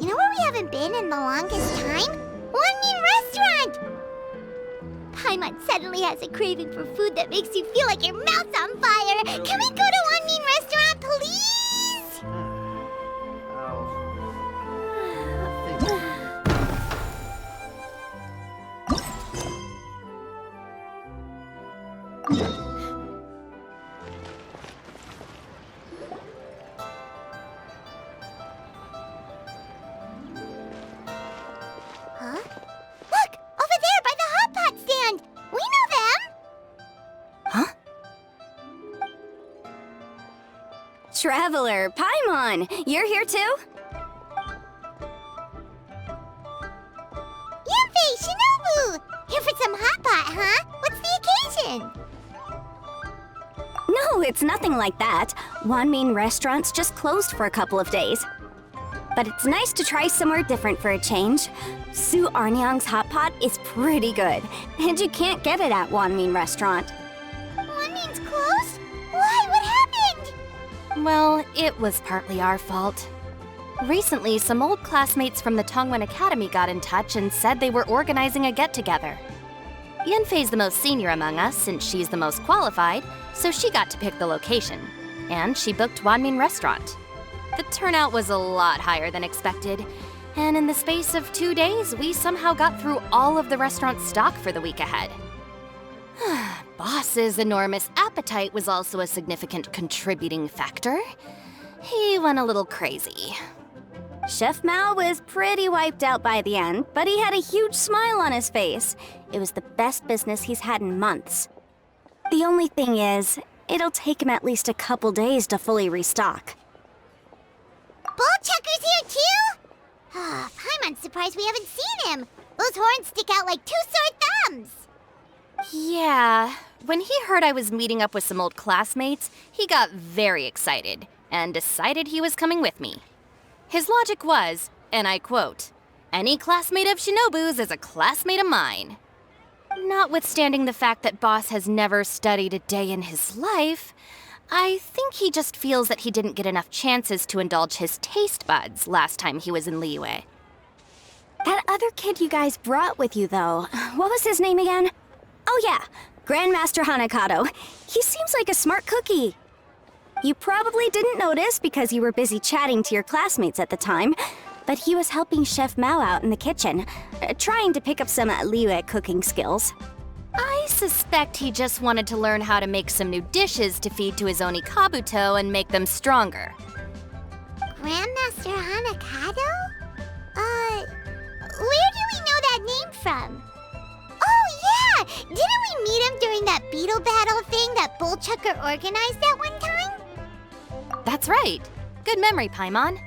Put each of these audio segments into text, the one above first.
You know where we haven't been in the longest time? One Restaurant! Paimon suddenly has a craving for food that makes you feel like your mouth's on fire. Can we go to One Restaurant, please? Huh? Look! Over there by the hot pot stand! We know them! Huh? Traveler, Paimon! You're here too? Yanfei, Shinobu! Here for some hot pot, huh? What's the occasion? No, it's nothing like that. Wanmin Restaurant's just closed for a couple of days. But it's nice to try somewhere different for a change. Su Arnyang's hot pot is pretty good, and you can't get it at Wanmin Restaurant. Wanmin's closed? Why? What happened? Well, it was partly our fault. Recently, some old classmates from the Tongwen Academy got in touch and said they were organizing a get-together. Yanfei's the most senior among us since she's the most qualified, so she got to pick the location. And she booked Wanmin Restaurant. The turnout was a lot higher than expected, and in the space of 2 days, we somehow got through all of the restaurant's stock for the week ahead. Boss's enormous appetite was also a significant contributing factor. He went a little crazy. Chef Mao was pretty wiped out by the end, but he had a huge smile on his face. It was the best business he's had in months. The only thing is, it'll take him at least a couple days to fully restock. Bullchucker's here too? Paimon's surprised we haven't seen him. Those horns stick out like two sore thumbs. Yeah, when he heard I was meeting up with some old classmates, he got very excited and decided he was coming with me. His logic was, and I quote, "Any classmate of Shinobu's is a classmate of mine." Notwithstanding the fact that Boss has never studied a day in his life, I think he just feels that he didn't get enough chances to indulge his taste buds last time he was in Liyue. That other kid you guys brought with you, though, what was his name again? Oh yeah, Grandmaster Hanakado. He seems like a smart cookie. You probably didn't notice because you were busy chatting to your classmates at the time, but he was helping Chef Mao out in the kitchen, trying to pick up some Liyue cooking skills. I suspect he just wanted to learn how to make some new dishes to feed to his onikabuto and make them stronger. Grandmaster Hanakado? Where do we know that name from? Oh yeah! Didn't we meet him during that Beetle battle thing that Bullchucker organized at one time? That's right. Good memory, Paimon.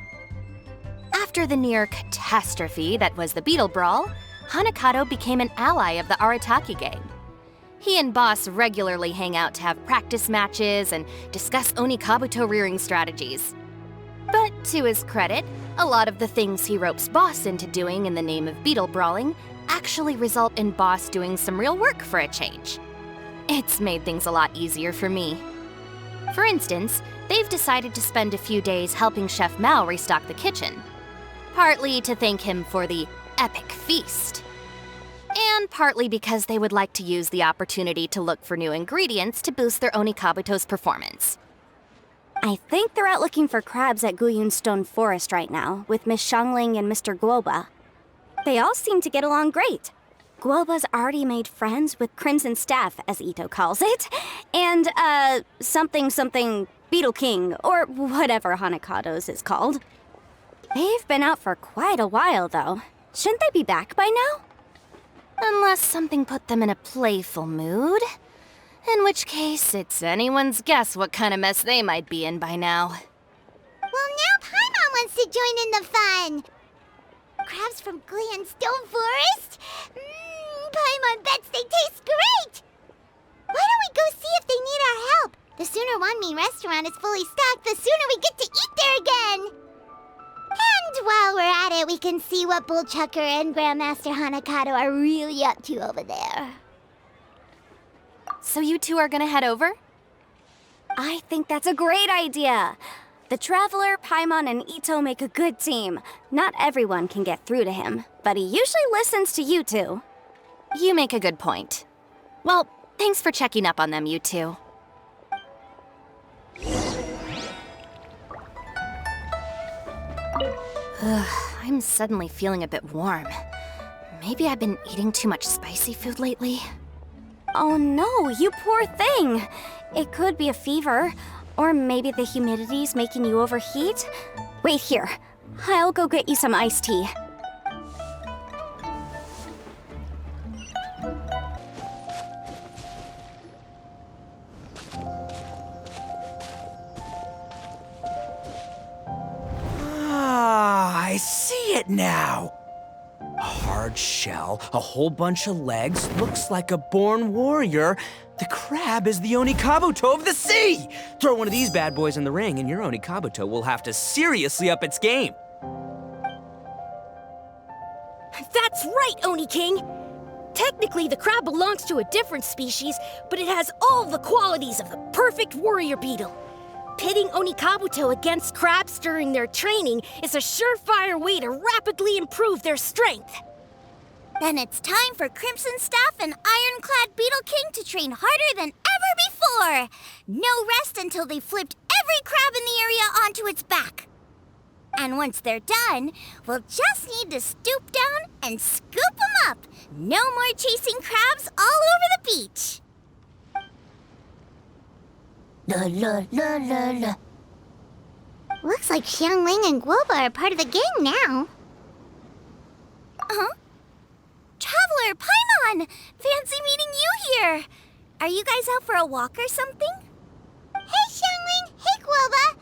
After the near catastrophe that was the Beetle Brawl, Hanakado became an ally of the Arataki gang. He and Boss regularly hang out to have practice matches and discuss onikabuto rearing strategies. But to his credit, a lot of the things he ropes Boss into doing in the name of Beetle Brawling actually result in Boss doing some real work for a change. It's made things a lot easier for me. For instance, they've decided to spend a few days helping Chef Mao restock the kitchen. Partly to thank him for the epic feast. And partly because they would like to use the opportunity to look for new ingredients to boost their onikabuto's performance. I think they're out looking for crabs at Guyun Stone Forest right now, with Miss Xiangling and Mr. Gouba. They all seem to get along great. Gouba's already made friends with Crimson Staff, as Itto calls it, and, something Beetle King, or whatever Hanakado's is called. They've been out for quite a while, though. Shouldn't they be back by now? Unless something put them in a playful mood. In which case, it's anyone's guess what kind of mess they might be in by now. Well, now Paimon wants to join in the fun! Crabs from Guyun Stone Forest? Paimon bets they taste great! Why don't we go see if they need our help? The sooner Wanmin Restaurant is fully stocked, the sooner we get to eat there again! And while we're at it, we can see what Bullchucker and Grandmaster Hanakado are really up to over there. So you two are gonna head over? I think that's a great idea. The Traveler, Paimon, and Itto make a good team. Not everyone can get through to him, but he usually listens to you two. You make a good point. Well, thanks for checking up on them, you two. I'm suddenly feeling a bit warm. Maybe I've been eating too much spicy food lately. Oh no, you poor thing! It could be a fever, or maybe the humidity's making you overheat. Wait here, I'll go get you some iced tea. I see it now. A hard shell, a whole bunch of legs, looks like a born warrior. The crab is the onikabuto of the sea! Throw one of these bad boys in the ring and your onikabuto will have to seriously up its game. That's right, Oni King! Technically, the crab belongs to a different species, but it has all the qualities of the perfect warrior beetle. Pitting onikabuto against crabs during their training is a surefire way to rapidly improve their strength. Then it's time for Crimson Staff and Ironclad Beetle King to train harder than ever before. No rest until they've flipped every crab in the area onto its back. And once they're done, we'll just need to stoop down and scoop them up. No more chasing crabs all over the beach. La la la la la. Looks like Xiangling and Gouba are part of the gang now. Huh? Traveler, Paimon! Fancy meeting you here! Are you guys out for a walk or something? Hey, Xiangling! Hey, Gouba!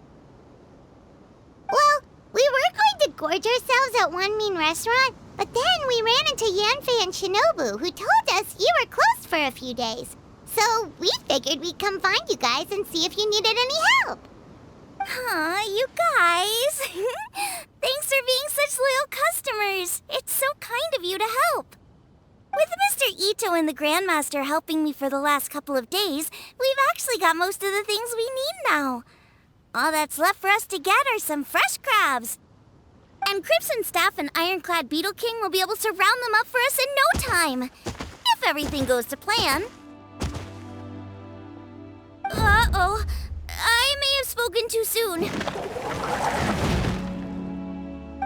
Well, we were going to gorge ourselves at one mean restaurant, but then we ran into Yanfei and Shinobu, who told us you were closed for a few days. So we figured we'd come find you guys and see if you needed any help. Aw, you guys. Thanks for being such loyal customers. It's so kind of you to help. With Mr. Itto and the Grandmaster helping me for the last couple of days, we've actually got most of the things we need now. All that's left for us to get are some fresh crabs. And Crimson Staff and Ironclad Beetle King will be able to round them up for us in no time. If everything goes to plan. Uh-oh. I may have spoken too soon.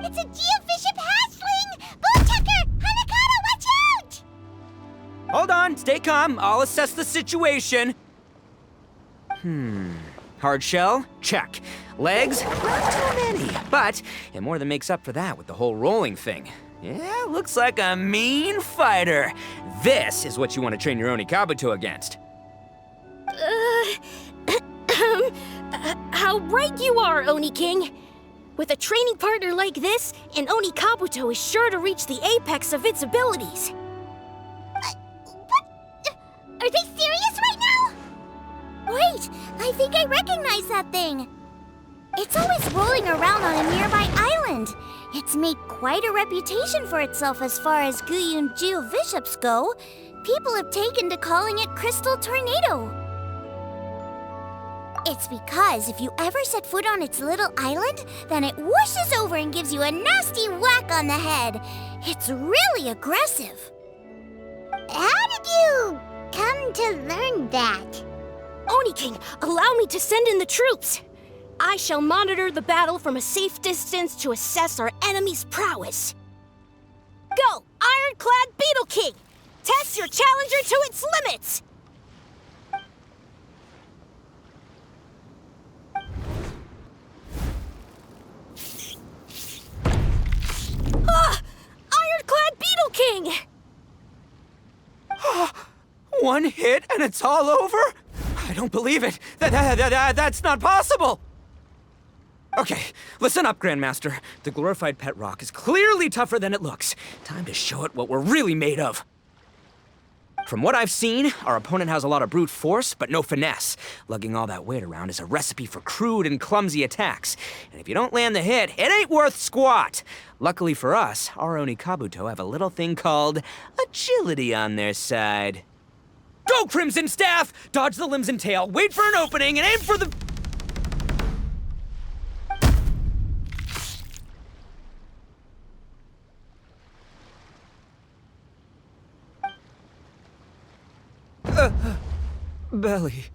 It's a geofiship hatchling! Bowtucker! Hanakado, watch out! Hold on, stay calm. I'll assess the situation. Hard shell? Check. Legs? Not too many, but it more than makes up for that with the whole rolling thing. Yeah, looks like a mean fighter. This is what you want to train your onikabuto against. How right you are, Oni King! With a training partner like this, an onikabuto is sure to reach the apex of its abilities. What? Are they serious right now? Wait, I think I recognize that thing. It's always rolling around on a nearby island. It's made quite a reputation for itself as far as Guyun geoviships go. People have taken to calling it Crystal Tornado. It's because if you ever set foot on its little island, then it whooshes over and gives you a nasty whack on the head. It's really aggressive. How did you come to learn that? Oni King, allow me to send in the troops. I shall monitor the battle from a safe distance to assess our enemy's prowess. Go, Ironclad Beetle King! Test your challenger to its limits! Ironclad Beetle King! One hit and it's all over? I don't believe it. That's not possible. Okay, listen up, Grandmaster. The glorified pet rock is clearly tougher than it looks. Time to show it what we're really made of. From what I've seen, our opponent has a lot of brute force, but no finesse. Lugging all that weight around is a recipe for crude and clumsy attacks. And if you don't land the hit, it ain't worth squat. Luckily for us, our onikabuto have a little thing called agility on their side. Go, Crimson Staff! Staff! Dodge the limbs and tail, wait for an opening, and aim for the... Huh? Are they serious right now? Wait, I think I recognize that thing. It's always rolling around on a nearby island. It's made quite a reputation for itself as far as Guyun geoviships go. People have taken to calling it Crystal Tornado. Go, Crimson Staff! Dodge the limbs and tail, wait for an opening, and aim for the... Belly.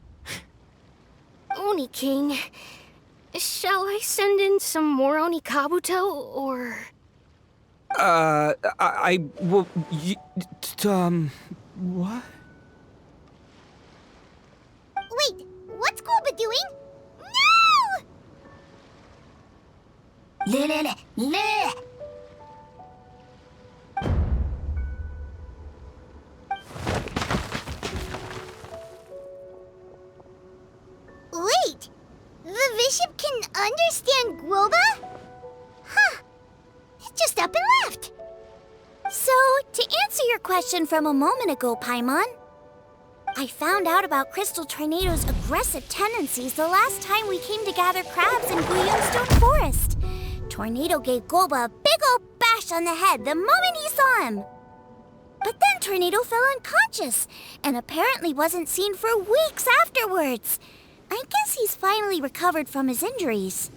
Oni King, shall I send in some more onikabuto, or...? What? Wait, what's Gouba doing? No! Wait, the bishop can understand Gouba? Huh, it just up and left. So, to answer your question from a moment ago, Paimon, I found out about Crystal Tornado's aggressive tendencies the last time we came to gather crabs in Stone Forest. Tornado gave Gouba a big ol' bash on the head the moment he saw him. But then Tornado fell unconscious and apparently wasn't seen for weeks afterwards. I guess he's finally recovered from his injuries.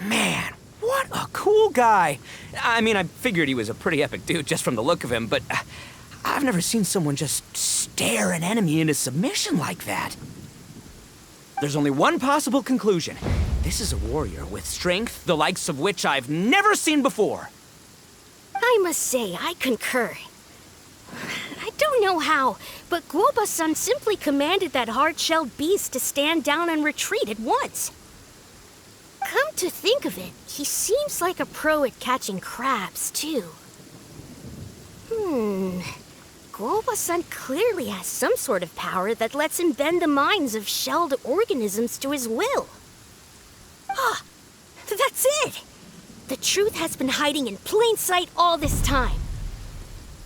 Man, what a cool guy. I mean, I figured he was a pretty epic dude just from the look of him, but I've never seen someone just stare an enemy into submission like that. There's only one possible conclusion. This is a warrior with strength, the likes of which I've never seen before. I must say, I concur. I don't know how, but Gouba-san simply commanded that hard-shelled beast to stand down and retreat at once. Come to think of it, he seems like a pro at catching crabs, too. Gouba-san clearly has some sort of power that lets him bend the minds of shelled organisms to his will. Ah, that's it! The truth has been hiding in plain sight all this time.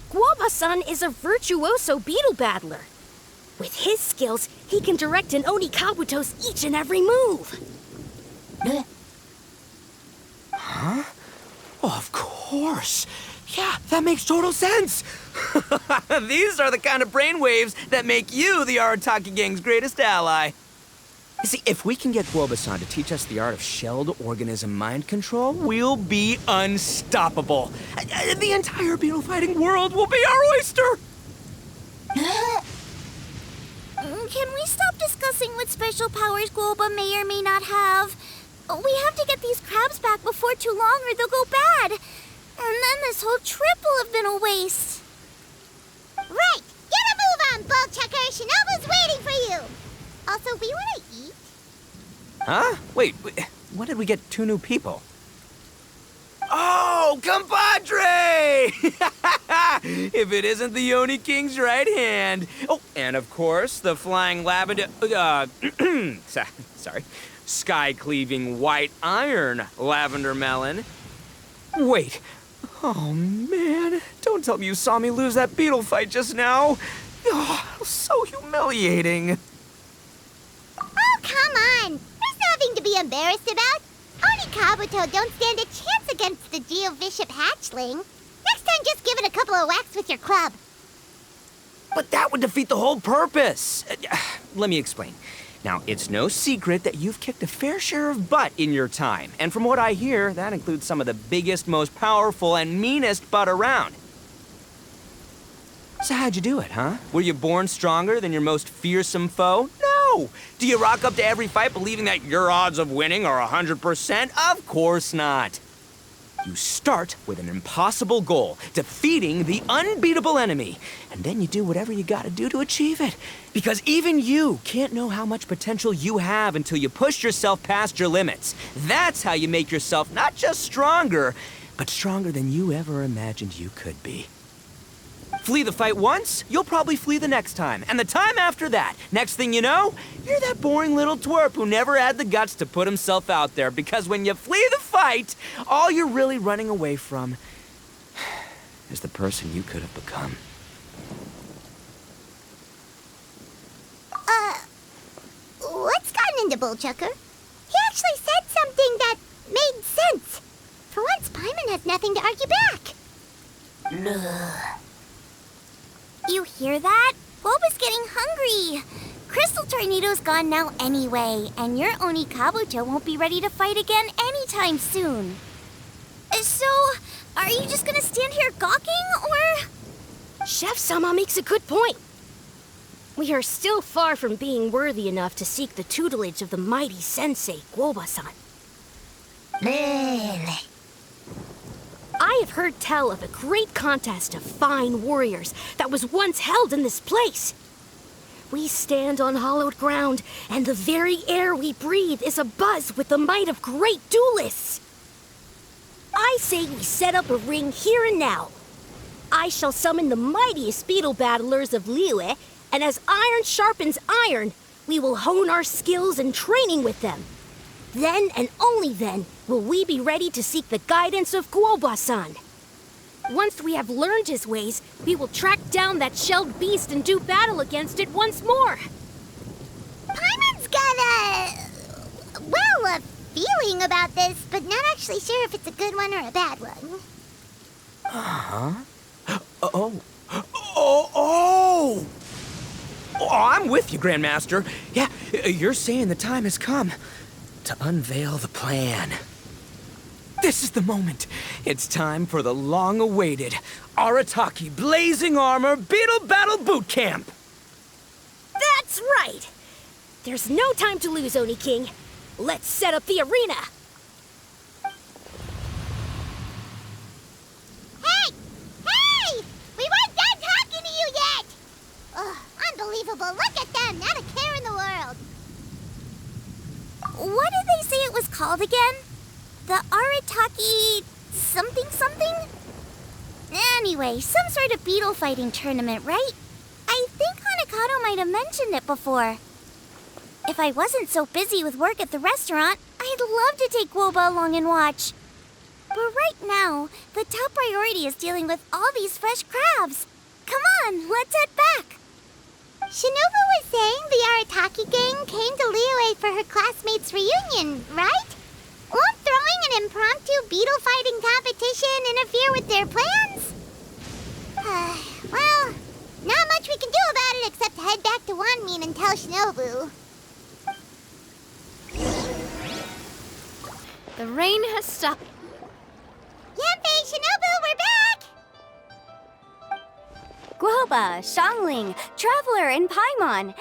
Gouba-san is a virtuoso beetle battler. With his skills, he can direct an onikabuto's each and every move. Huh? Oh, of course. Yeah, that makes total sense. These are the kind of brainwaves that make you the Arataki gang's greatest ally. You see, if we can get Gouba-san to teach us the art of shelled organism mind control, we'll be unstoppable. The entire beetle fighting world will be our oyster. Can we stop discussing what special powers Gouba may or may not have? We have to get these crabs back before too long or they'll go bad. And then this whole trip will have been a waste. Right, get a move on, Ballchucker. Shinobu's waiting for you. Also, we want to eat. Huh? Wait, when did we get 2 new people? Oh, compadre! If it isn't the Oni King's right hand. Oh, and of course, the flying lavender... sorry. Sky-cleaving white iron lavender melon. Wait. Oh, man. Don't tell me you saw me lose that beetle fight just now. Oh, so humiliating. Oh, come on. There's nothing to be embarrassed about. Onikabuto don't stand a chance against the Geovishap hatchling. Next time, just give it a couple of whacks with your club. But that would defeat the whole purpose. Let me explain. Now, it's no secret that you've kicked a fair share of butt in your time. And from what I hear, that includes some of the biggest, most powerful, and meanest butt around. So how'd you do it, huh? Were you born stronger than your most fearsome foe? No! Do you rock up to every fight believing that your odds of winning are 100%? Of course not. You start with an impossible goal, defeating the unbeatable enemy. And then you do whatever you gotta do to achieve it. Because even you can't know how much potential you have until you push yourself past your limits. That's how you make yourself not just stronger, but stronger than you ever imagined you could be. Flee the fight once, you'll probably flee the next time. And the time after that, next thing you know, you're that boring little twerp who never had the guts to put himself out there. Because when you flee the fight, all you're really running away from is the person you could have become. What's gotten into Bullchucker? He actually said something that made sense. For once, Paimon has nothing to argue back. You hear that? Gouba's getting hungry. Crystal Tornado's gone now anyway, and your onikabuto won't be ready to fight again anytime soon. So, are you just gonna stand here gawking, or...? Chef Sama makes a good point. We are still far from being worthy enough to seek the tutelage of the mighty sensei, Gouba-san. I have heard tell of a great contest of fine warriors that was once held in this place. We stand on hallowed ground, and the very air we breathe is abuzz with the might of great duelists. I say we set up a ring here and now. I shall summon the mightiest beetle battlers of Liyue, and as iron sharpens iron, we will hone our skills and training with them. Then and only then will we be ready to seek the guidance of Gouba-san. Once we have learned his ways, we will track down that shelled beast and do battle against it once more. Paimon's got a feeling about this, but not actually sure if it's a good one or a bad one. Oh, I'm with you, Grandmaster. Yeah, you're saying the time has come to unveil the plan. This is the moment. It's time for the long-awaited Arataki Blazing Armor Beetle Battle Boot Camp. That's right! There's no time to lose, Oni King. Let's set up the arena! Hey! Hey! We weren't done talking to you yet! Ugh, unbelievable. Look at them. Not a care in the world. What did they say it was called again? The Arataki something? Anyway, some sort of beetle fighting tournament, right? I think Hanakado might have mentioned it before. If I wasn't so busy with work at the restaurant, I'd love to take Gouba along and watch. But right now, the top priority is dealing with all these fresh crabs. Come on, let's head back. Shinobu was saying the Arataki gang came to Liyue for her classmates' reunion, right? Won't throwing an impromptu beetle fighting competition interfere with their plans? Well, not much we can do about it except head back to Wanmin and tell Shinobu. The rain has stopped. Yanfei, Shinobu, we're back! Gouba, Xiangling, Traveler, and Paimon.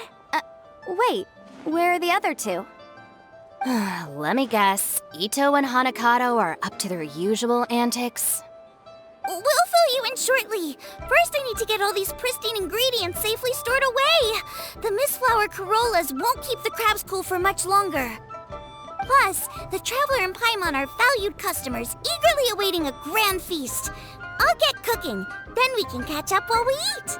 Wait, where are the other two? Let me guess. Itto and Hanakado are up to their usual antics. We'll fill you in shortly. First, I need to get all these pristine ingredients safely stored away. The mistflower corollas won't keep the crabs cool for much longer. Plus, the Traveler and Paimon are valued customers, eagerly awaiting a grand feast. I'll get cooking, then we can catch up while we eat.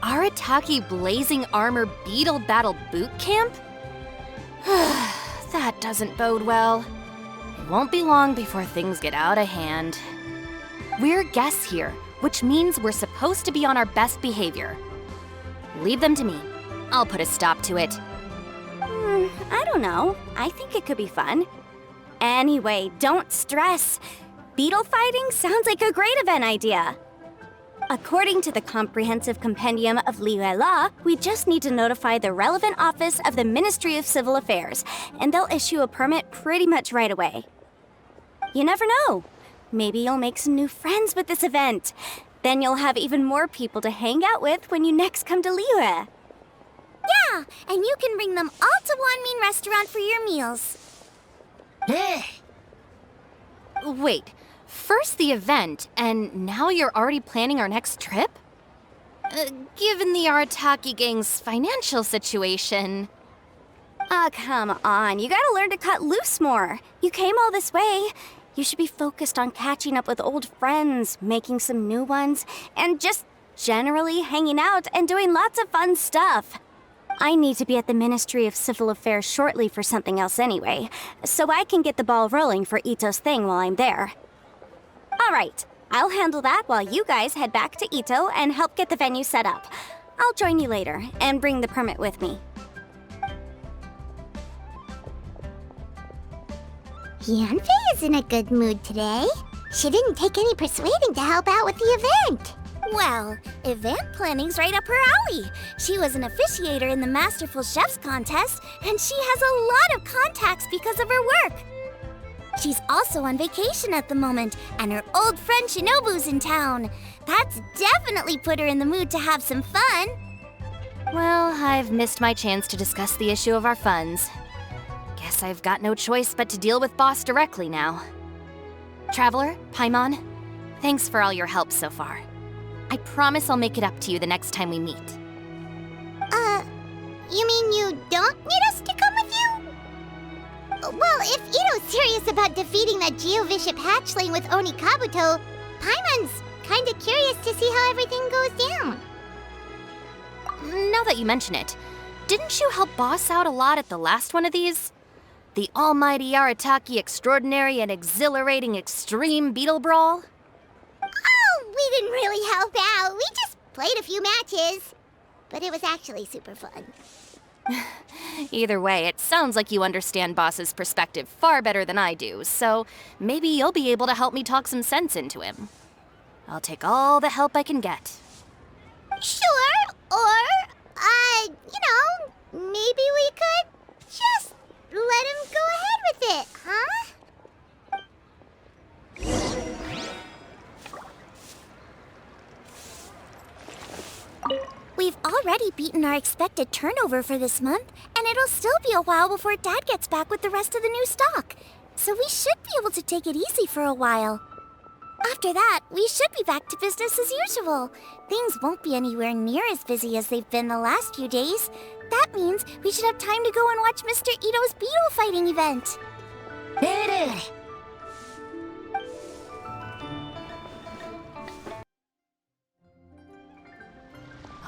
Arataki Blazing Armor Beetle Battle Boot Camp? That doesn't bode well. It won't be long before things get out of hand. We're guests here, which means we're supposed to be on our best behavior. Leave them to me. I'll put a stop to it. I don't know. I think it could be fun. Anyway, don't stress. Beetle fighting sounds like a great event idea. According to the Comprehensive Compendium of Liyue Law, we just need to notify the relevant office of the Ministry of Civil Affairs, and they'll issue a permit pretty much right away. You never know. Maybe you'll make some new friends with this event. Then you'll have even more people to hang out with when you next come to Liyue. Yeah, and you can bring them all to Wanmin Restaurant for your meals. Wait, first the event, and now you're already planning our next trip? Given the Arataki gang's financial situation... Oh, come on. You gotta learn to cut loose more. You came all this way. You should be focused on catching up with old friends, making some new ones, and just generally hanging out and doing lots of fun stuff. I need to be at the Ministry of Civil Affairs shortly for something else anyway, so I can get the ball rolling for Itto's thing while I'm there. All right, I'll handle that while you guys head back to Itto and help get the venue set up. I'll join you later and bring the permit with me. Yanfei is in a good mood today. She didn't take any persuading to help out with the event. Well, event planning's right up her alley. She was an officiator in the Masterful Chefs contest, and she has a lot of contacts because of her work. She's also on vacation at the moment, and her old friend Shinobu's in town. That's definitely put her in the mood to have some fun. Well, I've missed my chance to discuss the issue of our funds. Guess I've got no choice but to deal with Boss directly now. Traveler, Paimon, thanks for all your help so far. I promise I'll make it up to you the next time we meet. You mean you don't need us to come with you? Well, if Itto's serious about defeating that Geovishap hatchling with onikabuto, Paimon's kinda curious to see how everything goes down. Now that you mention it, didn't you help Boss out a lot at the last one of these? The almighty Arataki extraordinary and exhilarating extreme Beetle Brawl? Oh, we didn't really help out. We just played a few matches. But it was actually super fun. Either way, it sounds like you understand Boss's perspective far better than I do, so maybe you'll be able to help me talk some sense into him. I'll take all the help I can get. Sure, or, maybe we could just let him go ahead with it, huh? We've already beaten our expected turnover for this month, and it'll still be a while before Dad gets back with the rest of the new stock. So we should be able to take it easy for a while. After that, we should be back to business as usual. Things won't be anywhere near as busy as they've been the last few days. That means we should have time to go and watch Mr. Itto's Beetle fighting event.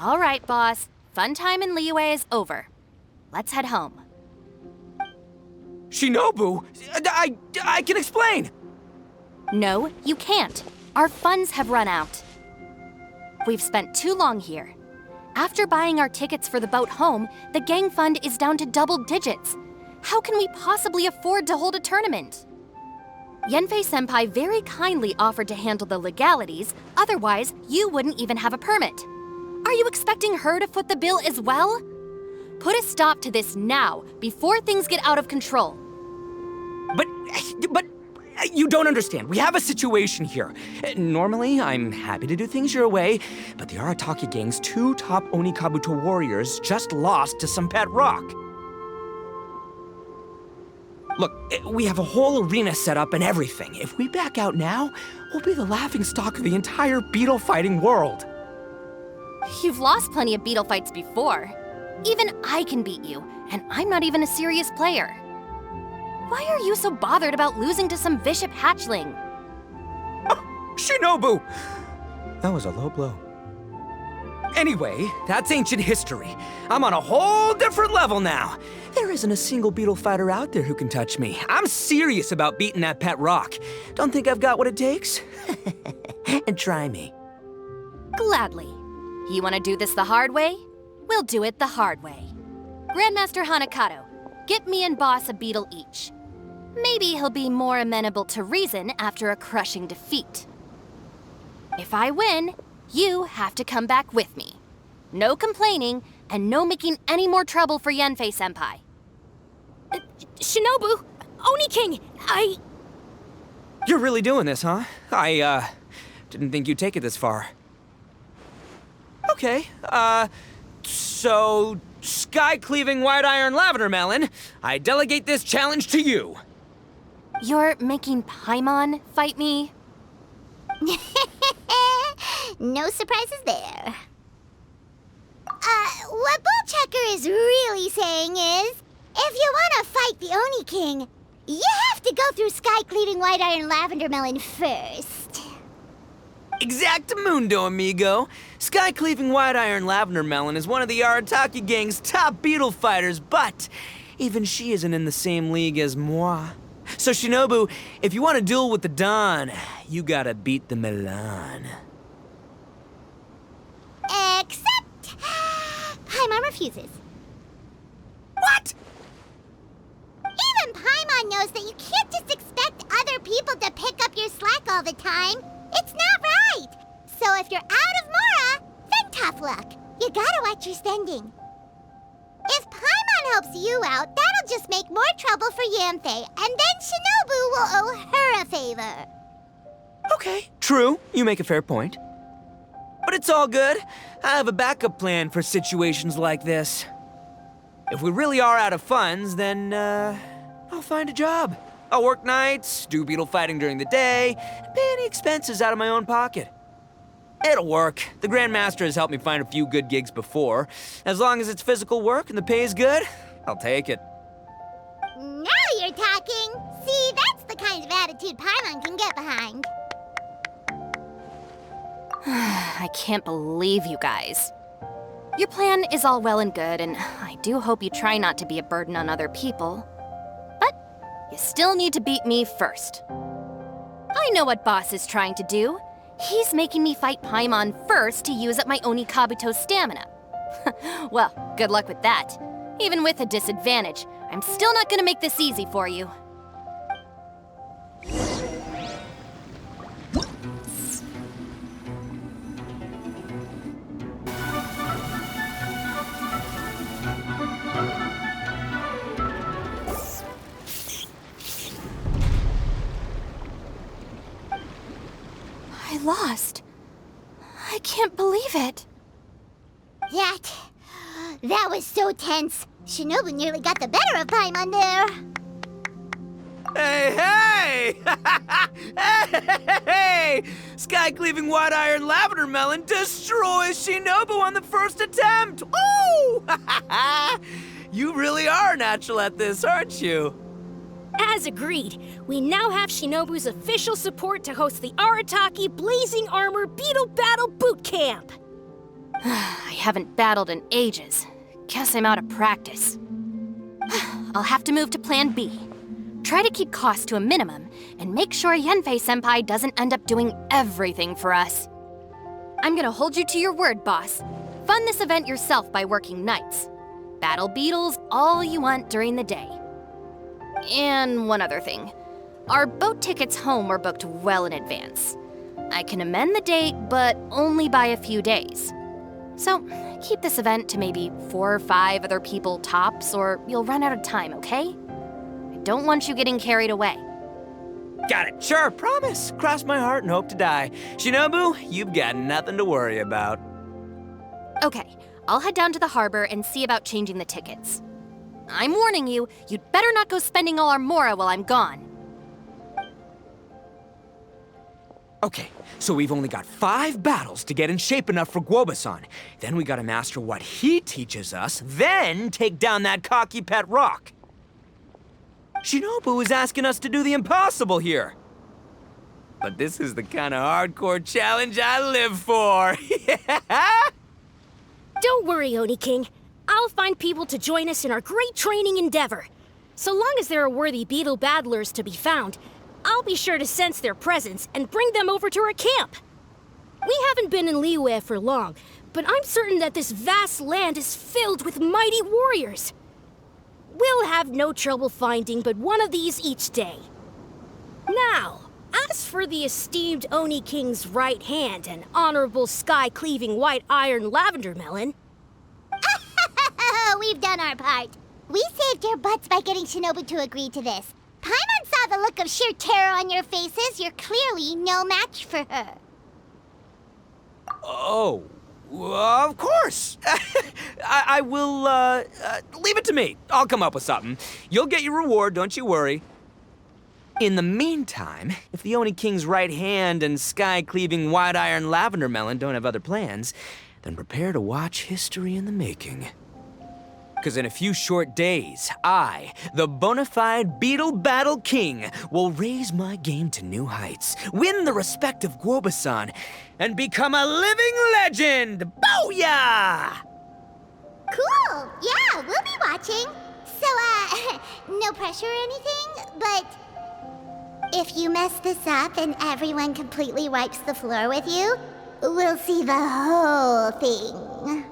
All right, Boss. Fun time in Liyue is over. Let's head home. Shinobu, I can explain. No, you can't. Our funds have run out. We've spent too long here. After buying our tickets for the boat home, the gang fund is down to double digits. How can we possibly afford to hold a tournament? Yanfei-senpai very kindly offered to handle the legalities, otherwise you wouldn't even have a permit. Are you expecting her to foot the bill as well? Put a stop to this now, before things get out of control. But you don't understand. We have a situation here. Normally, I'm happy to do things your way, but the Arataki gang's 2 top onikabuto warriors just lost to some pet rock. Look, we have a whole arena set up and everything. If we back out now, we'll be the laughingstock of the entire beetle fighting world. You've lost plenty of beetle fights before. Even I can beat you, and I'm not even a serious player. Why are you so bothered about losing to some Vishap hatchling? Oh, Shinobu! That was a low blow. Anyway, that's ancient history. I'm on a whole different level now. There isn't a single beetle fighter out there who can touch me. I'm serious about beating that pet rock. Don't think I've got what it takes? And try me. Gladly. You want to do this the hard way? We'll do it the hard way. Grandmaster Hanakado, get me and Boss a beetle each. Maybe he'll be more amenable to reason after a crushing defeat. If I win, you have to come back with me. No complaining, and no making any more trouble for Yanfei-senpai. Shinobu! Oni King! You're really doing this, huh? I didn't think you'd take it this far. Okay, so sky-cleaving white iron lavender melon, I delegate this challenge to you. You're making Paimon fight me? No surprises there. What Bullchecker is really saying is, if you want to fight the Oni King, you have to go through sky-cleaving white iron lavender melon first. Exactamundo, amigo. Sky-cleaving white iron lavender melon is one of the Arataki gang's top beetle fighters, but even she isn't in the same league as moi. So Shinobu, if you want to duel with the Don, you gotta beat the Milan. Except... Paimon refuses. What? Even Paimon knows that you can't just expect other people to pick up your slack all the time. It's not right. So if you're out of Mora, then tough luck. You gotta watch your spending. If Paimon helps you out, that'll just make more trouble for Yanthe, and then Shinobu will owe her a favor. Okay, true. You make a fair point. But it's all good. I have a backup plan for situations like this. If we really are out of funds, then, I'll find a job. I'll work nights, do beetle fighting during the day, and pay any expenses out of my own pocket. It'll work. The Grandmaster has helped me find a few good gigs before. As long as it's physical work and the pay is good, I'll take it. Now you're talking. See, that's the kind of attitude Paimon can get behind. I can't believe you guys. Your plan is all well and good, and I do hope you try not to be a burden on other people. But you still need to beat me first. I know what Boss is trying to do. He's making me fight Paimon first to use up my onikabuto stamina. Well, good luck with that. Even with a disadvantage, I'm still not gonna make this easy for you. I lost. I can't believe it. That was so tense. Shinobu nearly got the better of Paimon there. Hey! Hey! Sky-cleaving white iron lavender melon destroys Shinobu on the first attempt! Woo! You really are natural at this, aren't you? As agreed, we now have Shinobu's official support to host the Arataki Blazing Armor Beetle Battle Boot Camp. I haven't battled in ages. Guess I'm out of practice. I'll have to move to Plan B. Try to keep costs to a minimum, and make sure Yanfei-senpai doesn't end up doing everything for us. I'm gonna hold you to your word, boss. Fund this event yourself by working nights. Battle beetles all you want during the day. And one other thing. Our boat tickets home were booked well in advance. I can amend the date, but only by a few days. So, keep this event to maybe 4 or 5 other people tops, or you'll run out of time, okay? I don't want you getting carried away. Got it. Sure, promise. Cross my heart and hope to die. Shinobu, you've got nothing to worry about. Okay, I'll head down to the harbor and see about changing the tickets. I'm warning you, you'd better not go spending all our mora while I'm gone. Okay, so we've only got 5 battles to get in shape enough for Gouba-san. Then we gotta master what he teaches us, then take down that cocky pet rock. Shinobu is asking us to do the impossible here. But this is the kind of hardcore challenge I live for. Yeah! Don't worry, Oni King. I'll find people to join us in our great training endeavor. So long as there are worthy beetle battlers to be found, I'll be sure to sense their presence and bring them over to our camp. We haven't been in Liyue for long, but I'm certain that this vast land is filled with mighty warriors. We'll have no trouble finding but one of these each day. Now, as for the esteemed Oni King's right hand and honorable sky-cleaving white iron lavender melon... We've done our part. We saved your butts by getting Shinobu to agree to this. Paimon saw the look of sheer terror on your faces. You're clearly no match for her. Oh, of course. I will, leave it to me. I'll come up with something. You'll get your reward, don't you worry. In the meantime, if the Oni King's right hand and sky-cleaving white iron lavender melon don't have other plans, then prepare to watch history in the making. Because in a few short days, I, the bona fide Beetle Battle King, will raise my game to new heights, win the respect of Gouba-san, and become a living legend! Booyah! Cool. Yeah, we'll be watching. So, no pressure or anything, but if you mess this up and everyone completely wipes the floor with you, we'll see the whole thing.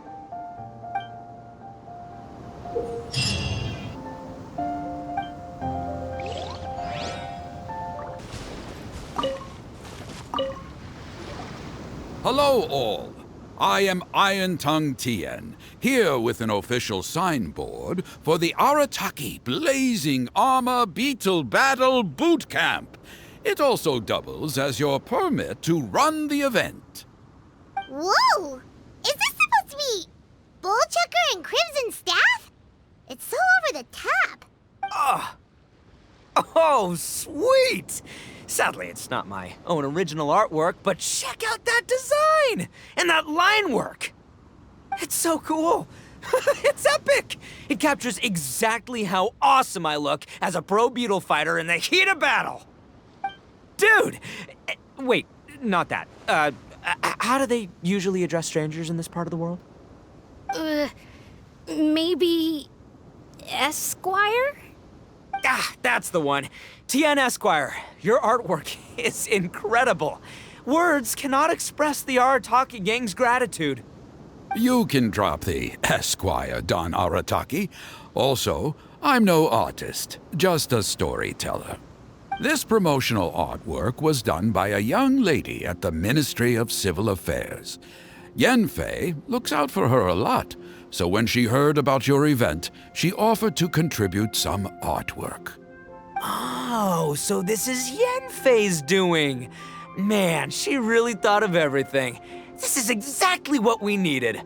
Hello, all. I am Iron Tongue Tien, here with an official signboard for the Arataki Blazing Armor Beetle Battle Boot Camp. It also doubles as your permit to run the event. Whoa! Is this supposed to be Bullchucker and Crimson Staff? It's so over the top. Oh, sweet! Sadly, it's not my own original artwork, but check out that design! And that line work! It's so cool! It's epic! It captures exactly how awesome I look as a pro Beetle fighter in the heat of battle! Dude! Wait, not that. How do they usually address strangers in this part of the world? Maybe Esquire? Ah, that's the one. Tien Esquire, your artwork is incredible. Words cannot express the Arataki gang's gratitude. You can drop the Esquire, Don Arataki. Also, I'm no artist, just a storyteller. This promotional artwork was done by a young lady at the Ministry of Civil Affairs. Yanfei looks out for her a lot, so when she heard about your event, she offered to contribute some artwork. Oh, so this is Yanfei's doing. Man, she really thought of everything. This is exactly what we needed.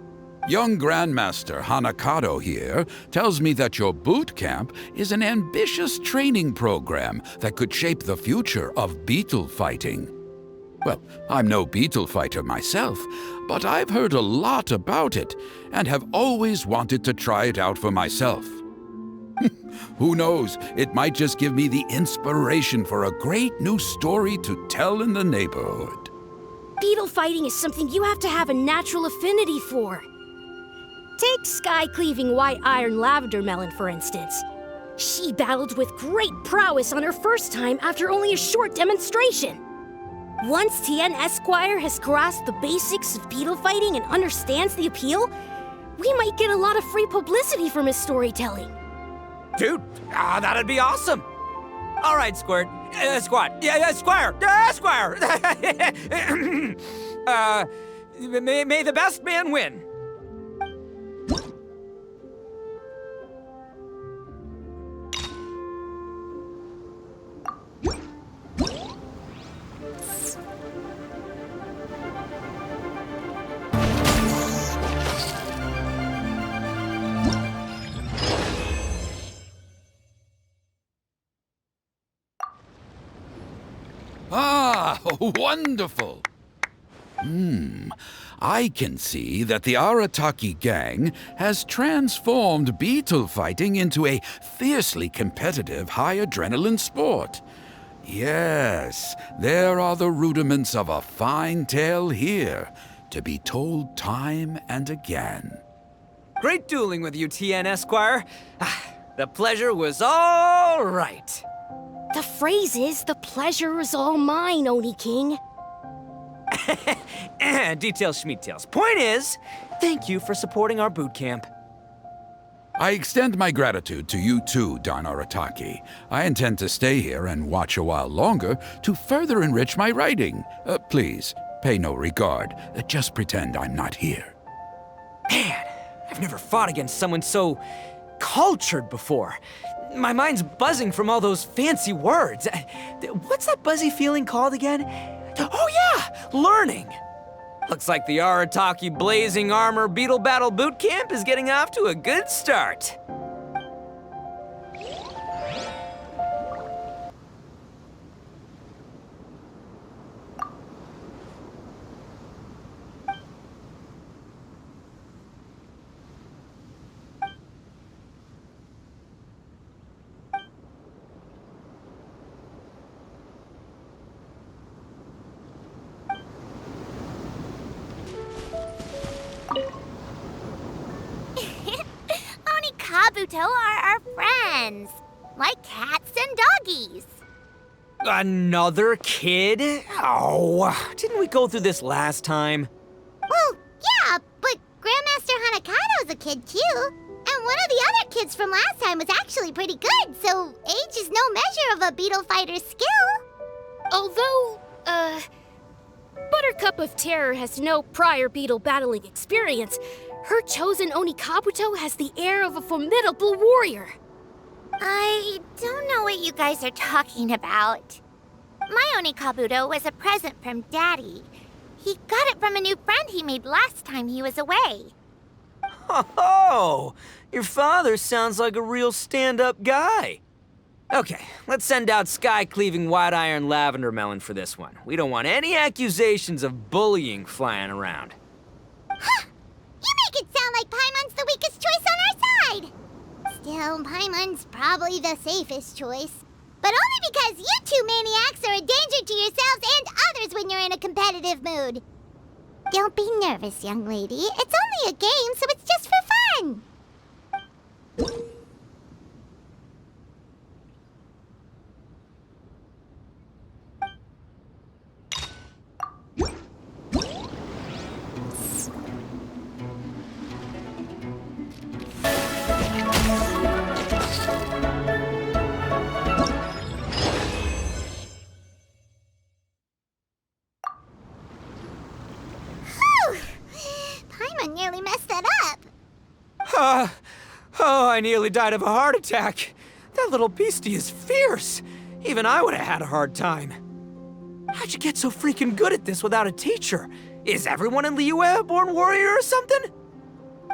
Young Grandmaster Hanakado here tells me that your boot camp is an ambitious training program that could shape the future of beetle fighting. Well, I'm no beetle fighter myself, but I've heard a lot about it and have always wanted to try it out for myself. Who knows, it might just give me the inspiration for a great new story to tell in the neighborhood. Beetle fighting is something you have to have a natural affinity for. Take sky-cleaving white iron lavender melon, for instance. She battled with great prowess on her first time after only a short demonstration. Once Tien Esquire has grasped the basics of beetle fighting and understands the appeal, we might get a lot of free publicity from his storytelling. Dude, that'd be awesome. All right, Squirt. Squad. Yeah, Squire. Squire. May the best man win. Ah, wonderful! I can see that the Arataki gang has transformed beetle fighting into a fiercely competitive high-adrenaline sport. Yes, there are the rudiments of a fine tale here, to be told time and again. Great dueling with you, Tien Esquire. The pleasure was all right. The phrase is, the pleasure is all mine, Oni King. Details, schmeetails. Point is, thank you for supporting our boot camp. I extend my gratitude to you too, Don Arataki. I intend to stay here and watch a while longer to further enrich my writing. Please, pay no regard. Just pretend I'm not here. Man, I've never fought against someone so cultured before. My mind's buzzing from all those fancy words. What's that buzzy feeling called again? Oh yeah, learning. Looks like the Arataki Blazing Armor Beetle Battle Boot Camp is getting off to a good start. Onikabuto are our friends, like cats and doggies. Another kid? Oh, didn't we go through this last time? Well, yeah, but Grandmaster Hanakado's a kid too. And one of the other kids from last time was actually pretty good, so age is no measure of a beetle fighter's skill. Although, Buttercup of Terror has no prior beetle battling experience, her chosen onikabuto has the air of a formidable warrior. I don't know what you guys are talking about. My onikabuto was a present from Daddy. He got it from a new friend he made last time he was away. Oh, your father sounds like a real stand-up guy. Okay, let's send out sky-cleaving white-iron lavender melon for this one. We don't want any accusations of bullying flying around. Huh! You make it sound like Paimon's the weakest choice on our side! Still, Paimon's probably the safest choice. But only because you two maniacs are a danger to yourselves and others when you're in a competitive mood. Don't be nervous, young lady. It's only a game, so it's just for fun. Paimon nearly messed that up. Oh, I nearly died of a heart attack. That little beastie is fierce. Even I would have had a hard time. How'd you get so freaking good at this without a teacher? Is everyone in Liyue a born warrior or something?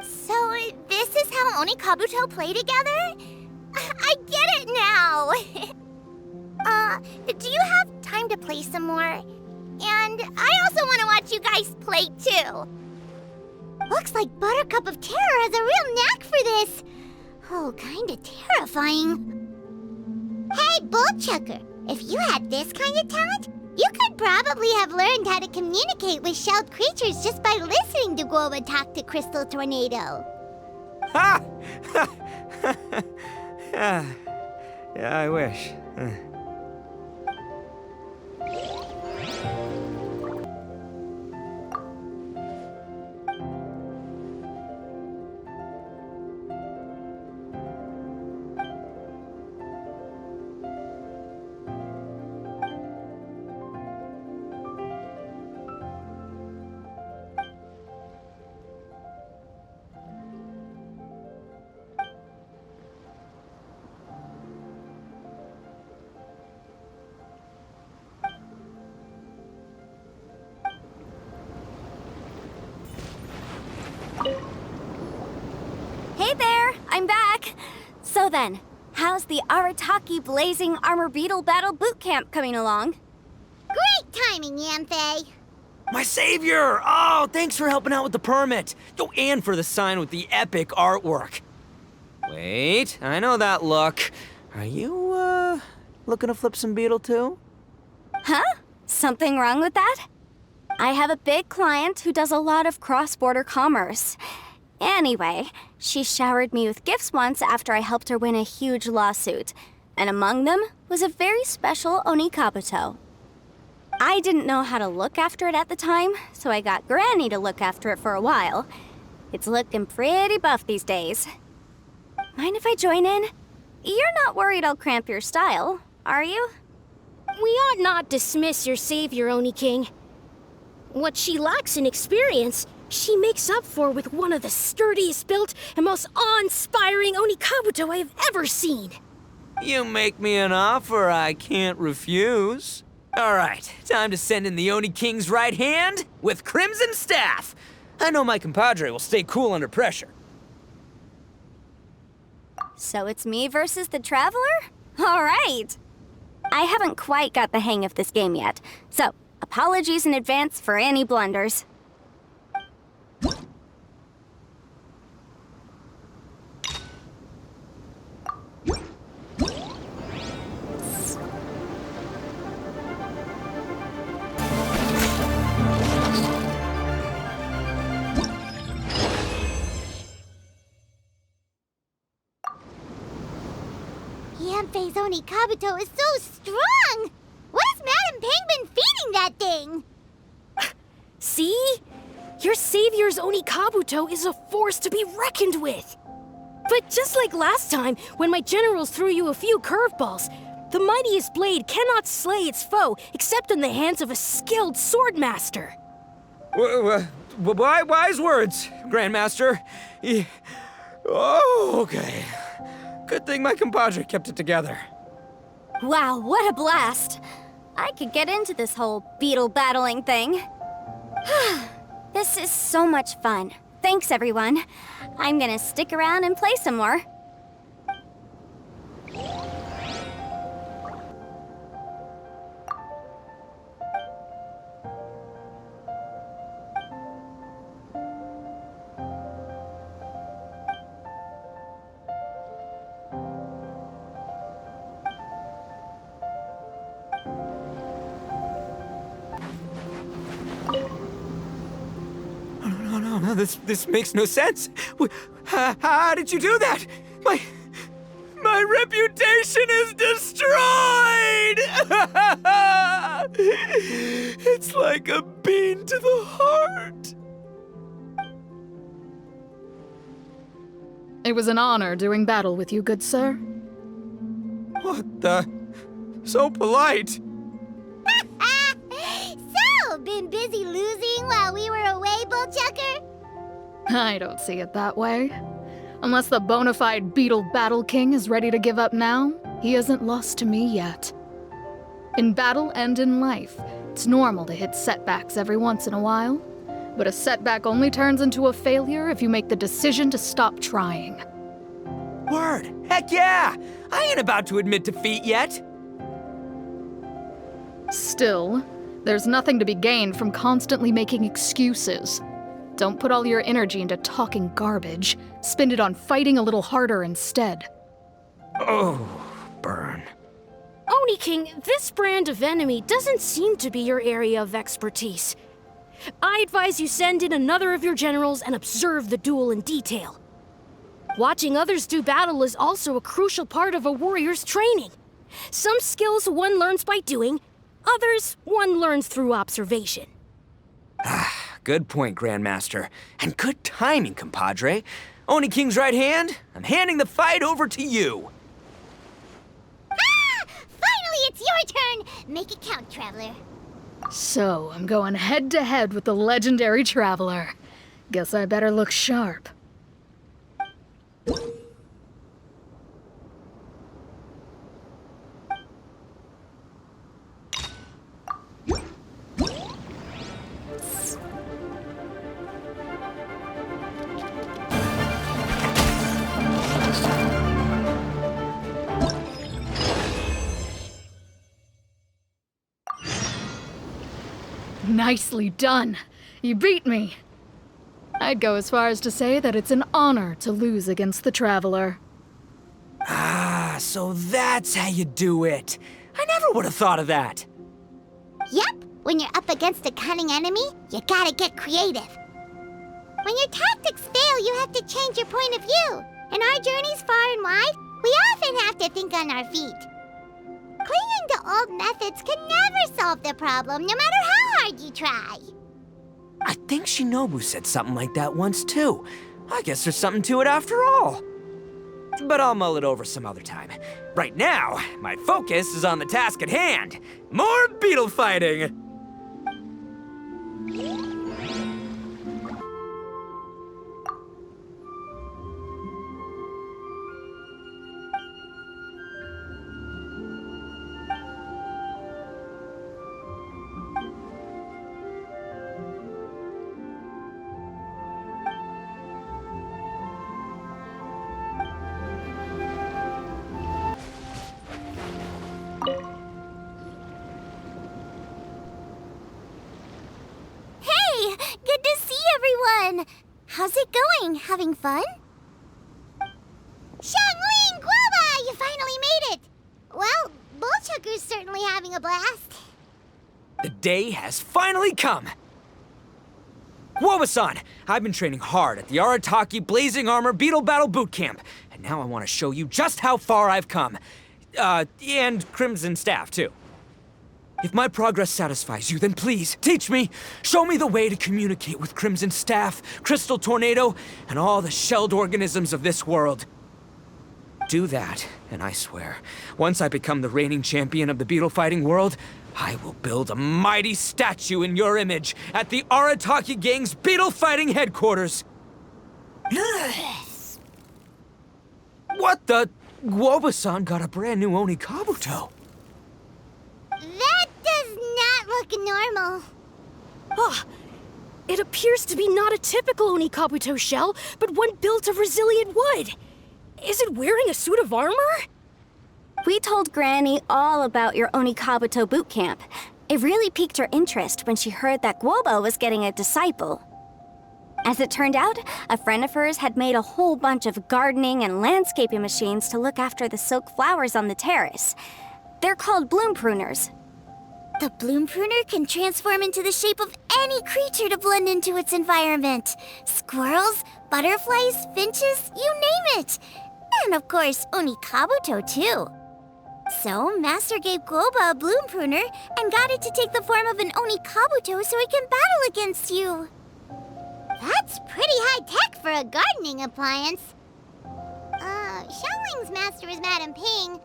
So, this is how onikabuto play together? I get it now! Do you have time to play some more? And I also want to watch you guys play too. Looks like Buttercup of Terror has a real knack for this. Oh, kinda terrifying. Hey, Bullchucker, if you had this kind of talent, you could probably have learned how to communicate with shelled creatures just by listening to Gouba talk to Crystal Tornado. Ha! Yeah, I wish. Hey there, I'm back. So then, how's the Arataki Blazing Armor Beetle Battle Boot Camp coming along? Great timing, Yamfe. My savior! Oh, thanks for helping out with the permit. Yo, and for the sign with the epic artwork. Wait, I know that look. Are you, looking to flip some Beetle too? Huh? Something wrong with that? I have a big client who does a lot of cross-border commerce. Anyway, she showered me with gifts once after I helped her win a huge lawsuit, and among them was a very special onikabuto. I didn't know how to look after it at the time, so I got Granny to look after it for a while. It's looking pretty buff these days. Mind if I join in? You're not worried I'll cramp your style, are you? We ought not dismiss your savior, Oni King. What she lacks in experience, she makes up for with one of the sturdiest built and most awe-inspiring onikabuto I have ever seen. You make me an offer I can't refuse. All right, time to send in the Oni King's right hand with Crimson Staff. I know my compadre will stay cool under pressure. So it's me versus the Traveler? All right. I haven't quite got the hang of this game yet, so apologies in advance for any blunders. Yamfei's onikabuto is so strong! What has Madam Ping been feeding that thing? See? Your savior's onikabuto is a force to be reckoned with. But just like last time, when my generals threw you a few curveballs, the mightiest blade cannot slay its foe except in the hands of a skilled swordmaster. Wise words, Grandmaster. Oh, okay. Good thing my compadre kept it together. Wow, what a blast! I could get into this whole beetle battling thing. This is so much fun. Thanks, everyone. I'm gonna stick around and play some more. No, this makes no sense. How did you do that? My reputation is destroyed! It's like a bean to the heart. It was an honor doing battle with you, good sir. What the? So polite. So, been busy losing while we were away, Bullchucker? I don't see it that way. Unless the bona fide Beetle Battle King is ready to give up now, he hasn't lost to me yet. In battle and in life, it's normal to hit setbacks every once in a while, but a setback only turns into a failure if you make the decision to stop trying. Word. Heck yeah! I ain't about to admit defeat yet. Still, there's nothing to be gained from constantly making excuses. Don't put all your energy into talking garbage. Spend it on fighting a little harder instead. Oh, burn. Oni King, this brand of enemy doesn't seem to be your area of expertise. I advise you send in another of your generals and observe the duel in detail. Watching others do battle is also a crucial part of a warrior's training. Some skills one learns by doing, others one learns through observation. Good point, Grandmaster. And good timing, compadre. Oni King's right hand, I'm handing the fight over to you. Finally, it's your turn! Make it count, Traveler. So, I'm going head to head with the legendary Traveler. Guess I better look sharp. Nicely done. You beat me. I'd go as far as to say that it's an honor to lose against the Traveler. So that's how you do it. I never would have thought of that. Yep, when you're up against a cunning enemy, you gotta get creative. When your tactics fail, you have to change your point of view. In our journeys far and wide, we often have to think on our feet. Clinging to old methods can never solve the problem, no matter how hard you try. I think Shinobu said something like that once, too. I guess there's something to it after all. But I'll mull it over some other time. Right now, my focus is on the task at hand. More beetle fighting! Good to see everyone! How's it going? Having fun? Xiangling Gouba! You finally made it! Well, Bullchucker's certainly having a blast. The day has finally come! Gouba-san, I've been training hard at the Arataki Blazing Armor Beetle Battle Boot Camp, and now I want to show you just how far I've come. And Crimson Staff, too. If my progress satisfies you, then please, teach me. Show me the way to communicate with Crimson Staff, Crystal Tornado, and all the shelled organisms of this world. Do that, and I swear, once I become the reigning champion of the beetle fighting world, I will build a mighty statue in your image at the Arataki Gang's Beetle fighting headquarters. What the? Gouba-san got a brand new onikabuto. That does not look normal. Oh, it appears to be not a typical onikabuto shell, but one built of resilient wood. Is it wearing a suit of armor? We told Granny all about your onikabuto boot camp. It really piqued her interest when she heard that Gouba was getting a disciple. As it turned out, a friend of hers had made a whole bunch of gardening and landscaping machines to look after the silk flowers on the terrace. They're called bloom pruners. The bloom pruner can transform into the shape of any creature to blend into its environment. Squirrels, butterflies, finches, you name it. And of course, onikabuto too. So, Master gave Gouba a bloom pruner and got it to take the form of an onikabuto so it can battle against you. That's pretty high-tech for a gardening appliance. Xiangling's master is Madame Ping,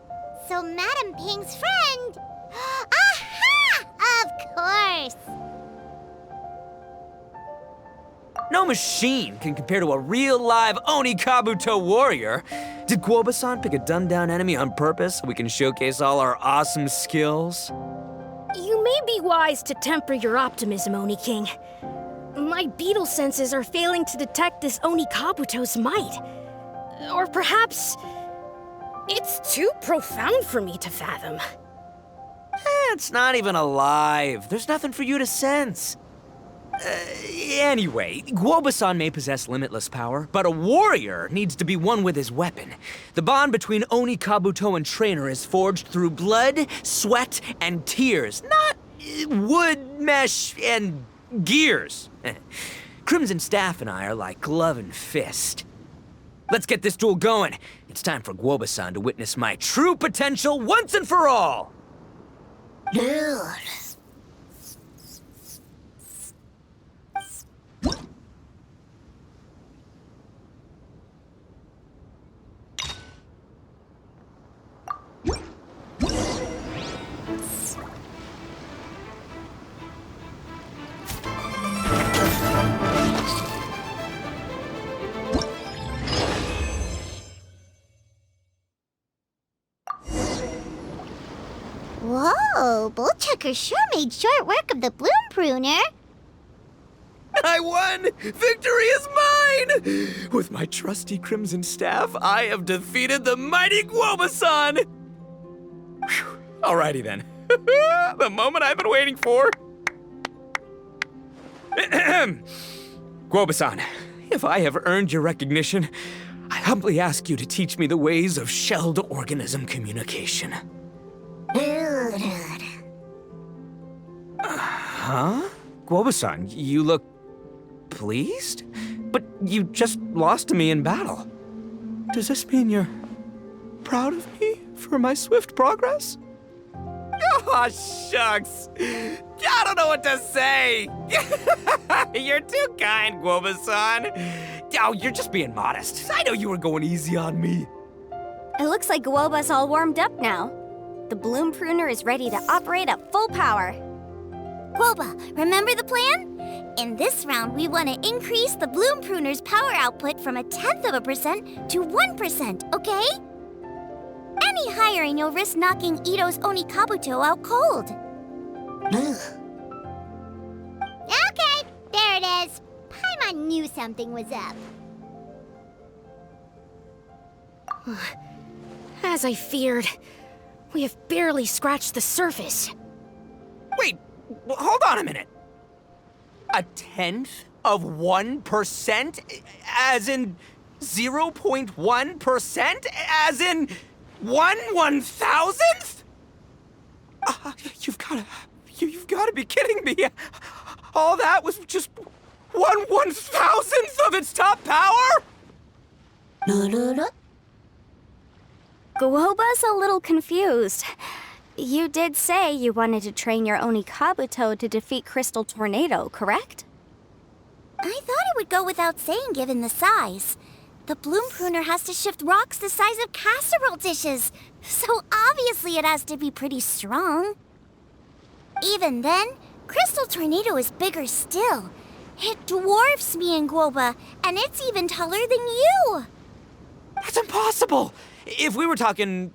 so Madame Ping's friend... Aha! Of course! No machine can compare to a real live onikabuto warrior. Did Gouba-san pick a dumbed-down enemy on purpose so we can showcase all our awesome skills? You may be wise to temper your optimism, Oni King. My beetle senses are failing to detect this onikabuto's might. Or perhaps... it's too profound for me to fathom. It's not even alive. There's nothing for you to sense. Anyway, Gouba-san may possess limitless power, but a warrior needs to be one with his weapon. The bond between onikabuto and trainer is forged through blood, sweat, and tears, not wood, mesh, and gears. Crimson Staff and I are like glove and fist. Let's get this duel going. It's time for Gouba-san to witness my true potential once and for all. Whoa, Bullchucker sure made short work of the bloom pruner. I won! Victory is mine! With my trusty Crimson Staff, I have defeated the mighty Gouba-san! Whew. Alrighty then. The moment I've been waiting for. Gouba-san, if I have earned your recognition, I humbly ask you to teach me the ways of shelled organism communication. Huh? Gouba-san, you look pleased? But you just lost to me in battle. Does this mean you're proud of me for my swift progress? Oh, shucks. I don't know what to say. You're too kind, Gouba-san. Oh, you're just being modest. I know you were going easy on me. It looks like Gouba's all warmed up now. The bloom pruner is ready to operate at full power. Gouba, remember the plan? In this round, we want to increase the bloom pruner's power output from 0.1% to 1%, okay? Any higher and you'll risk knocking Itto's onikabuto out cold. Okay, there it is. Paimon knew something was up. As I feared, we have barely scratched the surface. Wait, hold on a minute. 0.1%? As in 0.1%? As in 1/1000th? You've got to be kidding me. All that was just 1/1000th of its top power? Gouba's a little confused. You did say you wanted to train your onikabuto to defeat Crystal Tornado, correct? I thought it would go without saying given the size. The bloom pruner has to shift rocks the size of casserole dishes, so obviously it has to be pretty strong. Even then, Crystal Tornado is bigger still. It dwarfs me and Gouba, and it's even taller than you. That's impossible! If we were talking,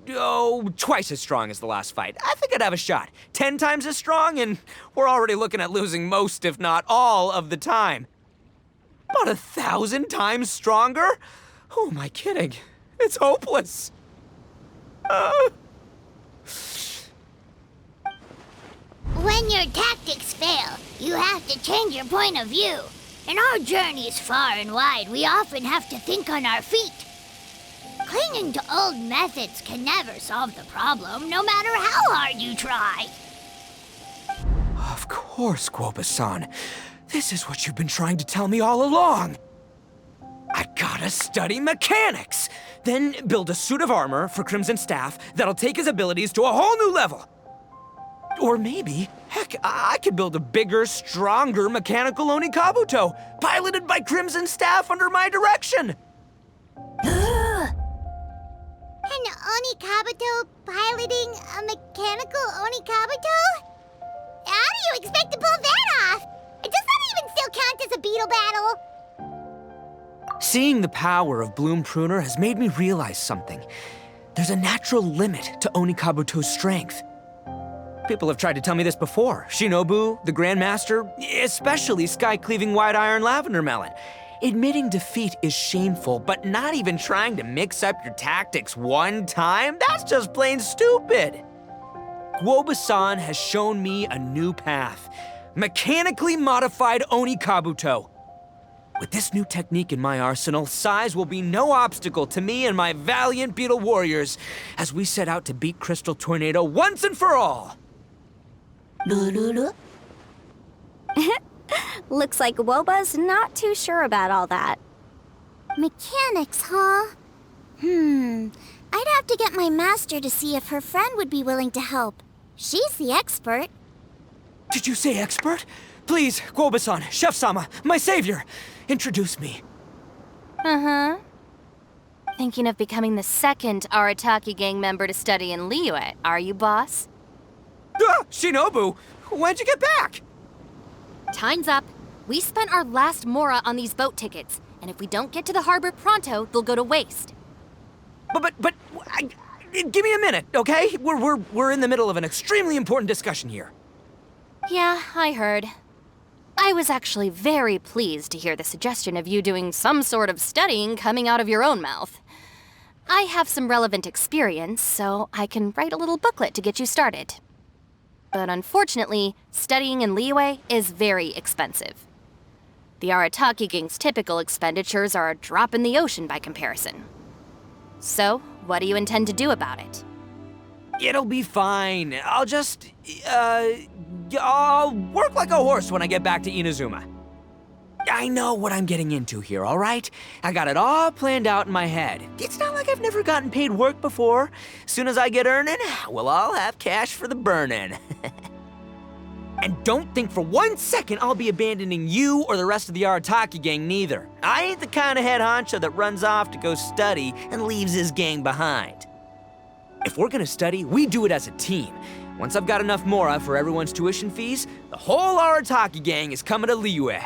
twice as strong as the last fight, I think I'd have a shot. 10 times as strong, and we're already looking at losing most, if not all, of the time. About 1,000 times stronger? Who am I kidding? It's hopeless. When your tactics fail, you have to change your point of view. In our journeys far and wide, we often have to think on our feet. Clinging to old methods can never solve the problem, no matter how hard you try. Of course, Gouba-san. This is what you've been trying to tell me all along. I gotta study mechanics, then build a suit of armor for Crimson Staff that'll take his abilities to a whole new level. Or maybe, heck, I could build a bigger, stronger mechanical onikabuto, piloted by Crimson Staff under my direction. An onikabuto piloting a mechanical onikabuto? How do you expect to pull that off? Does that even still count as a beetle battle? Seeing the power of Bloom Pruner has made me realize something. There's a natural limit to onikabuto's strength. People have tried to tell me this before. Shinobu, the Grandmaster, especially Sky-Cleaving White Iron Lavender Melon. Admitting defeat is shameful, but not even trying to mix up your tactics one time? That's just plain stupid. Gouba-san has shown me a new path. Mechanically modified onikabuto. With this new technique in my arsenal, size will be no obstacle to me and my valiant Beetle warriors as we set out to beat Crystal Tornado once and for all. Looks like Woba's not too sure about all that. Mechanics, huh? I'd have to get my master to see if her friend would be willing to help. She's the expert. Did you say expert? Please, Gouba-san, Chef-sama, my savior, introduce me. Uh-huh. Thinking of becoming the second Arataki gang member to study in Liyue, are you, boss? Shinobu, when'd you get back? Time's up. We spent our last mora on these boat tickets, and if we don't get to the harbor pronto, they'll go to waste. Give me a minute, okay? We're in the middle of an extremely important discussion here. Yeah, I heard. I was actually very pleased to hear the suggestion of you doing some sort of studying coming out of your own mouth. I have some relevant experience, so I can write a little booklet to get you started. But unfortunately, studying in Liyue is very expensive. The Arataki gang's typical expenditures are a drop in the ocean by comparison. So, what do you intend to do about it? It'll be fine. I'll just, I'll work like a horse when I get back to Inazuma. I know what I'm getting into here, all right? I got it all planned out in my head. It's not like I've never gotten paid work before. Soon as I get earning, we'll all have cash for the burning. And don't think for 1 second I'll be abandoning you or the rest of the Arataki gang neither. I ain't the kind of head honcho that runs off to go study and leaves his gang behind. If we're gonna study, we do it as a team. Once I've got enough mora for everyone's tuition fees, the whole Arataki gang is coming to Liyue.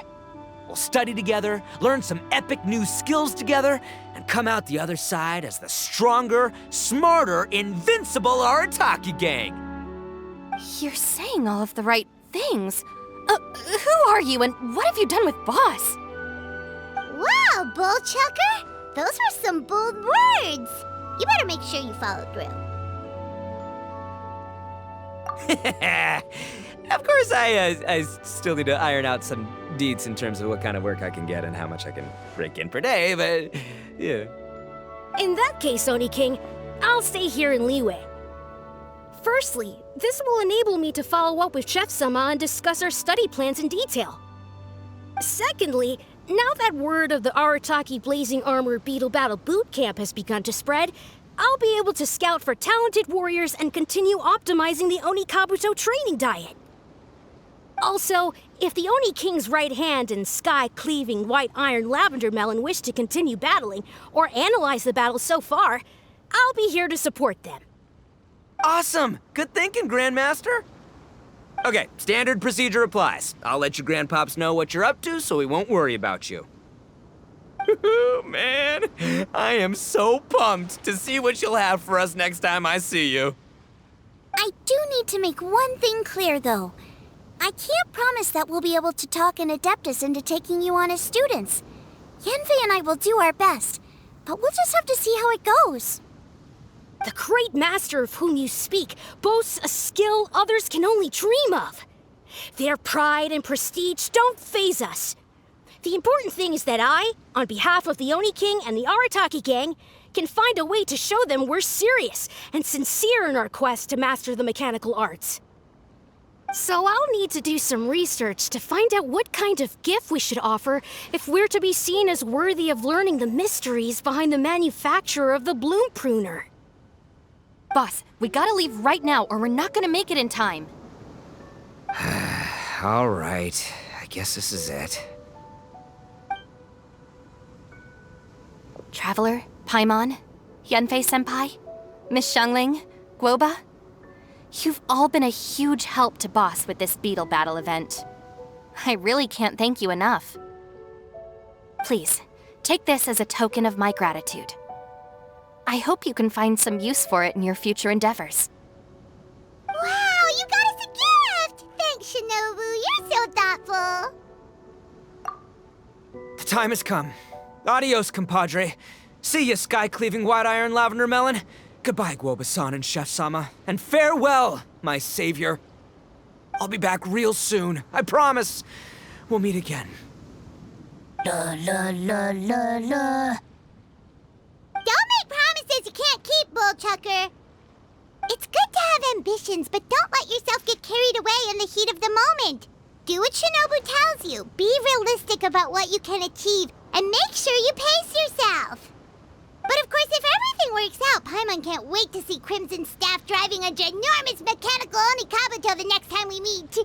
We'll study together, learn some epic new skills together, and come out the other side as the stronger, smarter, invincible Arataki gang. You're saying all of the right things. Who are you and what have you done with Boss? Wow, Bullchucker! Those were some bold words. You better make sure you follow through. Of course, I still need to iron out some deets in terms of what kind of work I can get and how much I can rake in per day, but yeah. In that case, Oni King, I'll stay here in Liyue. Firstly, this will enable me to follow up with Chef-sama and discuss our study plans in detail. Secondly, now that word of the Arataki Blazing Armor Beetle Battle Boot Camp has begun to spread, I'll be able to scout for talented warriors and continue optimizing the onikabuto training diet. Also, if the Oni King's right hand and Sky-Cleaving White Iron Lavender Melon wish to continue battling or analyze the battle so far, I'll be here to support them. Awesome! Good thinking, Grandmaster! Okay, standard procedure applies. I'll let your grandpops know what you're up to so we won't worry about you. Man, I am so pumped to see what you'll have for us next time I see you. I do need to make one thing clear, though. I can't promise that we'll be able to talk an Adeptus into taking you on as students. Yanfei and I will do our best, but we'll just have to see how it goes. The great master of whom you speak boasts a skill others can only dream of. Their pride and prestige don't faze us. The important thing is that I, on behalf of the Oni King and the Arataki gang, can find a way to show them we're serious and sincere in our quest to master the mechanical arts. So I'll need to do some research to find out what kind of gift we should offer if we're to be seen as worthy of learning the mysteries behind the manufacture of the bloom pruner. Boss, we gotta leave right now or we're not gonna make it in time. All right, I guess this is it. Traveler, Paimon, Yanfei-senpai, Miss Xiangling, Gouba, you've all been a huge help to Boss with this Beetle battle event. I really can't thank you enough. Please, take this as a token of my gratitude. I hope you can find some use for it in your future endeavors. Wow, you got us a gift! Thanks, Shinobu. You're so thoughtful. The time has come. Adios, compadre. See ya, sky-cleaving white-iron lavender melon. Goodbye, Gouba-san and Chef-sama. And farewell, my savior. I'll be back real soon, I promise. We'll meet again. La la la la la. Don't make promises you can't keep, Bullchucker. It's good to have ambitions, but don't let yourself get carried away in the heat of the moment. Do what Shinobu tells you. Be realistic about what you can achieve, and make sure you pace yourself. But of course, if everything works out, Paimon can't wait to see Crimson Staff driving a ginormous mechanical onikabuto the next time we meet.